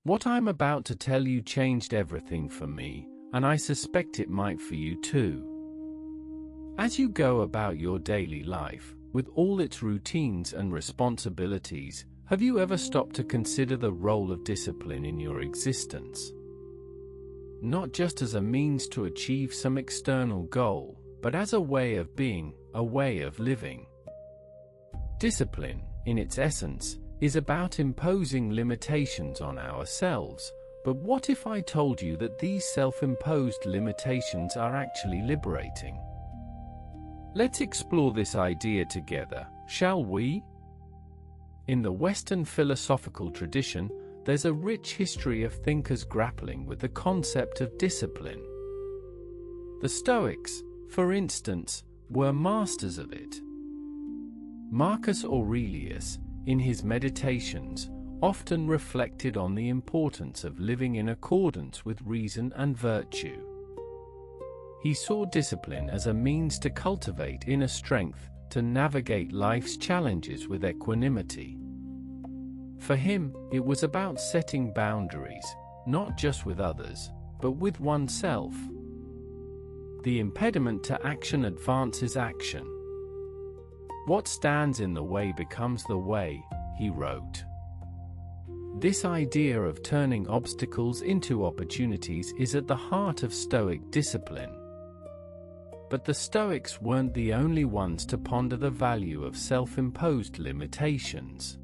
What I'm about to tell you changed everything for me, and I suspect it might for you too. As you go about your daily life, with all its routines and responsibilities, have you ever stopped to consider the role of discipline in your existence? Not just as a means to achieve some external goal, but as a way of being, a way of living. Discipline, in its essence, is about imposing limitations on ourselves, but what if I told you that these self-imposed limitations are actually liberating? Let's explore this idea together, shall we? In the Western philosophical tradition, there's a rich history of thinkers grappling with the concept of discipline. The Stoics, for instance, were masters of it. Marcus Aurelius, in his Meditations, often reflected on the importance of living in accordance with reason and virtue. He saw discipline as a means to cultivate inner strength, to navigate life's challenges with equanimity. For him, it was about setting boundaries, not just with others, but with oneself. The impediment to action advances action. What stands in the way becomes the way, he wrote. This idea of turning obstacles into opportunities is at the heart of Stoic discipline. But the Stoics weren't the only ones to ponder the value of self-imposed limitations.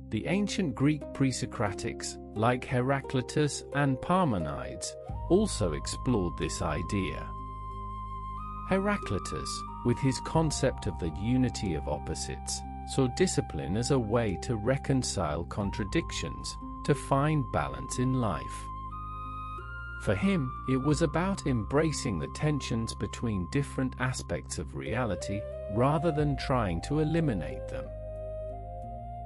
The ancient Greek pre-Socratics, like Heraclitus and Parmenides, also explored this idea. Heraclitus, with his concept of the unity of opposites, saw discipline as a way to reconcile contradictions, to find balance in life. For him, it was about embracing the tensions between different aspects of reality, rather than trying to eliminate them.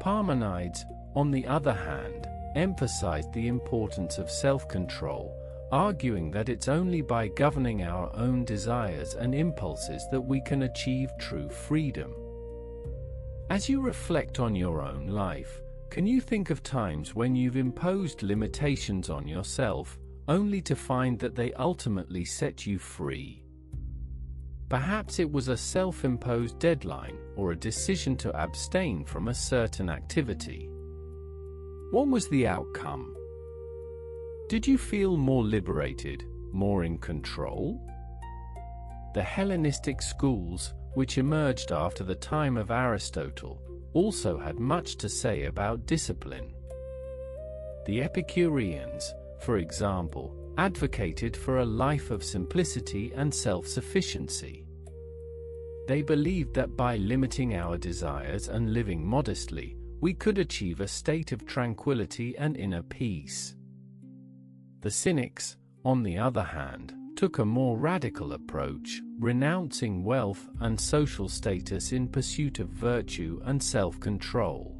Parmenides, on the other hand, emphasized the importance of self-control, arguing that it's only by governing our own desires and impulses that we can achieve true freedom. As you reflect on your own life, can you think of times when you've imposed limitations on yourself, only to find that they ultimately set you free? Perhaps it was a self-imposed deadline or a decision to abstain from a certain activity. What was the outcome? Did you feel more liberated, more in control? The Hellenistic schools, which emerged after the time of Aristotle, also had much to say about discipline. The Epicureans, for example, advocated for a life of simplicity and self-sufficiency. They believed that by limiting our desires and living modestly, we could achieve a state of tranquility and inner peace. The Cynics, on the other hand, took a more radical approach, renouncing wealth and social status in pursuit of virtue and self-control.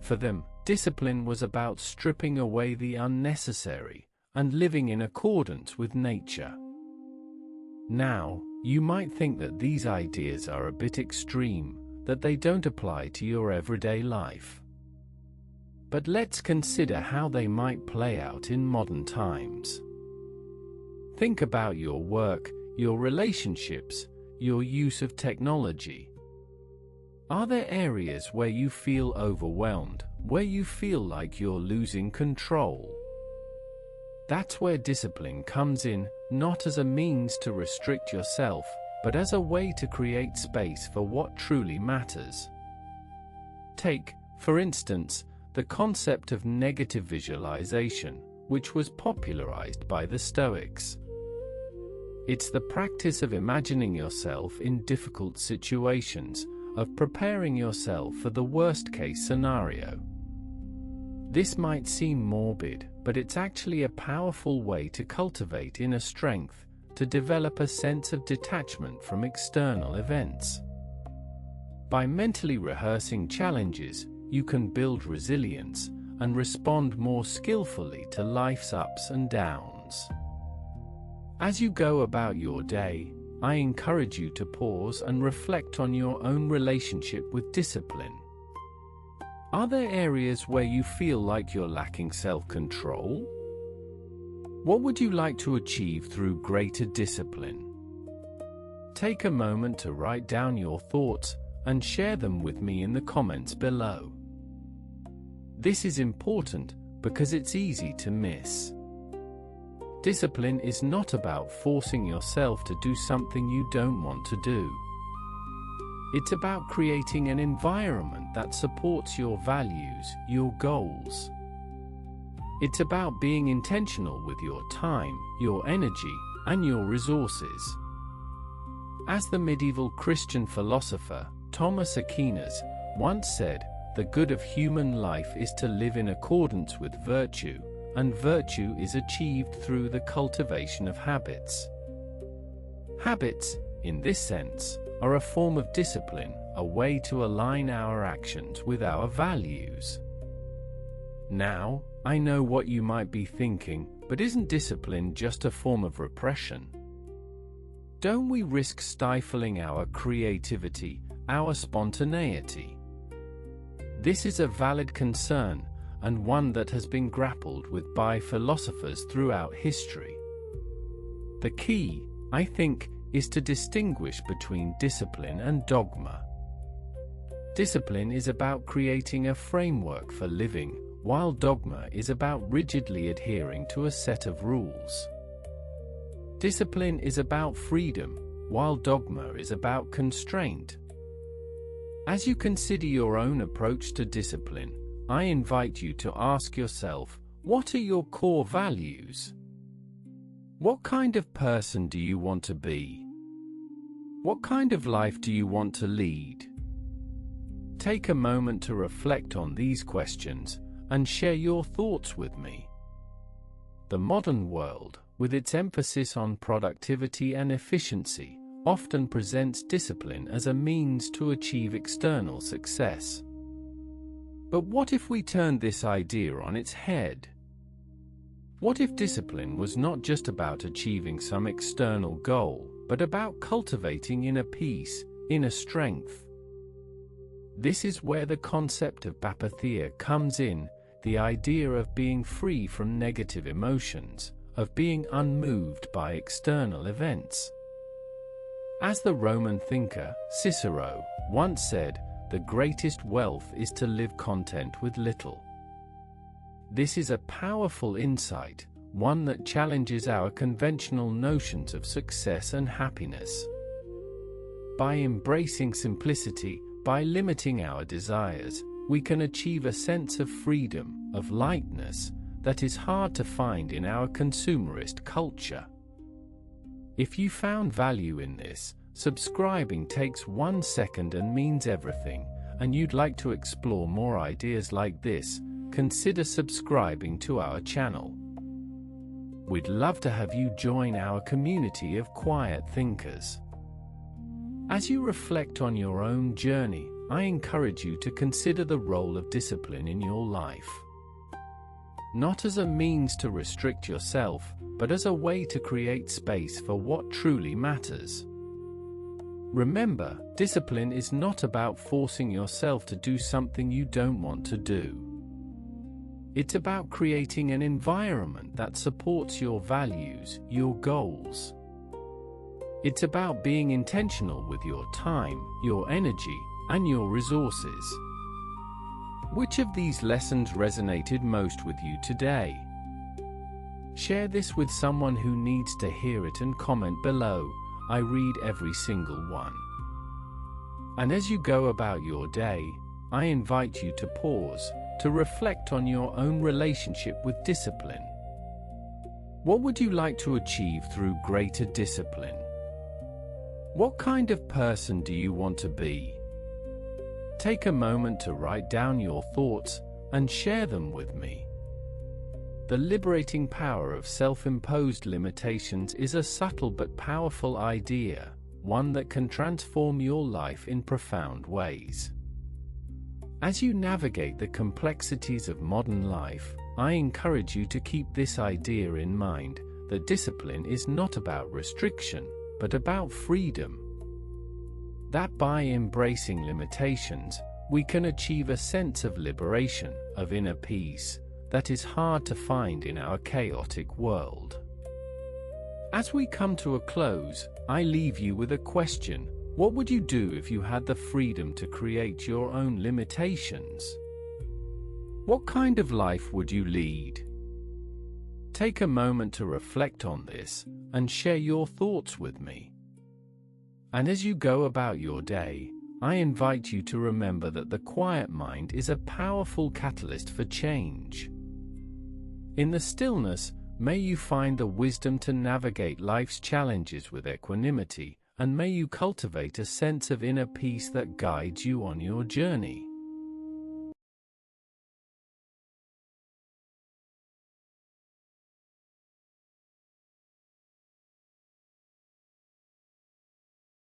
For them, discipline was about stripping away the unnecessary and living in accordance with nature. Now, you might think that these ideas are a bit extreme, that they don't apply to your everyday life. But let's consider how they might play out in modern times. Think about your work, your relationships, your use of technology. Are there areas where you feel overwhelmed, where you feel like you're losing control? That's where discipline comes in, not as a means to restrict yourself, but as a way to create space for what truly matters. Take, for instance, the concept of negative visualization, which was popularized by the Stoics. It's the practice of imagining yourself in difficult situations, of preparing yourself for the worst-case scenario. This might seem morbid, but it's actually a powerful way to cultivate inner strength, to develop a sense of detachment from external events. By mentally rehearsing challenges, you can build resilience and respond more skillfully to life's ups and downs. As you go about your day, I encourage you to pause and reflect on your own relationship with discipline. Are there areas where you feel like you're lacking self-control? What would you like to achieve through greater discipline? Take a moment to write down your thoughts and share them with me in the comments below. This is important because it's easy to miss. Discipline is not about forcing yourself to do something you don't want to do. It's about creating an environment that supports your values, your goals. It's about being intentional with your time, your energy, and your resources. As the medieval Christian philosopher, Thomas Aquinas, once said, "The good of human life is to live in accordance with virtue, and virtue is achieved through the cultivation of habits." Habits, in this sense, are a form of discipline, a way to align our actions with our values. Now, I know what you might be thinking, but isn't discipline just a form of repression? Don't we risk stifling our creativity, our spontaneity? This is a valid concern, and one that has been grappled with by philosophers throughout history. The key, I think, is to distinguish between discipline and dogma. Discipline is about creating a framework for living, while dogma is about rigidly adhering to a set of rules. Discipline is about freedom, while dogma is about constraint. As you consider your own approach to discipline, I invite you to ask yourself, what are your core values? What kind of person do you want to be? What kind of life do you want to lead? Take a moment to reflect on these questions and share your thoughts with me. The modern world, with its emphasis on productivity and efficiency, often presents discipline as a means to achieve external success. But what if we turned this idea on its head? What if discipline was not just about achieving some external goal, but about cultivating inner peace, inner strength? This is where the concept of bapatheia comes in, the idea of being free from negative emotions, of being unmoved by external events. As the Roman thinker, Cicero, once said, "The greatest wealth is to live content with little." This is a powerful insight, one that challenges our conventional notions of success and happiness. By embracing simplicity, by limiting our desires, we can achieve a sense of freedom, of lightness, that is hard to find in our consumerist culture. If you found value in this, subscribing takes 1 second and means everything, and you'd like to explore more ideas like this, consider subscribing to our channel. We'd love to have you join our community of quiet thinkers. As you reflect on your own journey, I encourage you to consider the role of discipline in your life. Not as a means to restrict yourself, but as a way to create space for what truly matters. Remember, discipline is not about forcing yourself to do something you don't want to do. It's about creating an environment that supports your values, your goals. It's about being intentional with your time, your energy, and your resources. Which of these lessons resonated most with you today? Share this with someone who needs to hear it and comment below. I read every single one. And as you go about your day, I invite you to pause, to reflect on your own relationship with discipline. What would you like to achieve through greater discipline? What kind of person do you want to be? Take a moment to write down your thoughts and share them with me. The liberating power of self-imposed limitations is a subtle but powerful idea, one that can transform your life in profound ways. As you navigate the complexities of modern life, I encourage you to keep this idea in mind, that discipline is not about restriction, but about freedom. That by embracing limitations, we can achieve a sense of liberation, of inner peace, that is hard to find in our chaotic world. As we come to a close, I leave you with a question. What would you do if you had the freedom to create your own limitations? What kind of life would you lead? Take a moment to reflect on this and share your thoughts with me. And as you go about your day, I invite you to remember that the quiet mind is a powerful catalyst for change. In the stillness, may you find the wisdom to navigate life's challenges with equanimity, and may you cultivate a sense of inner peace that guides you on your journey.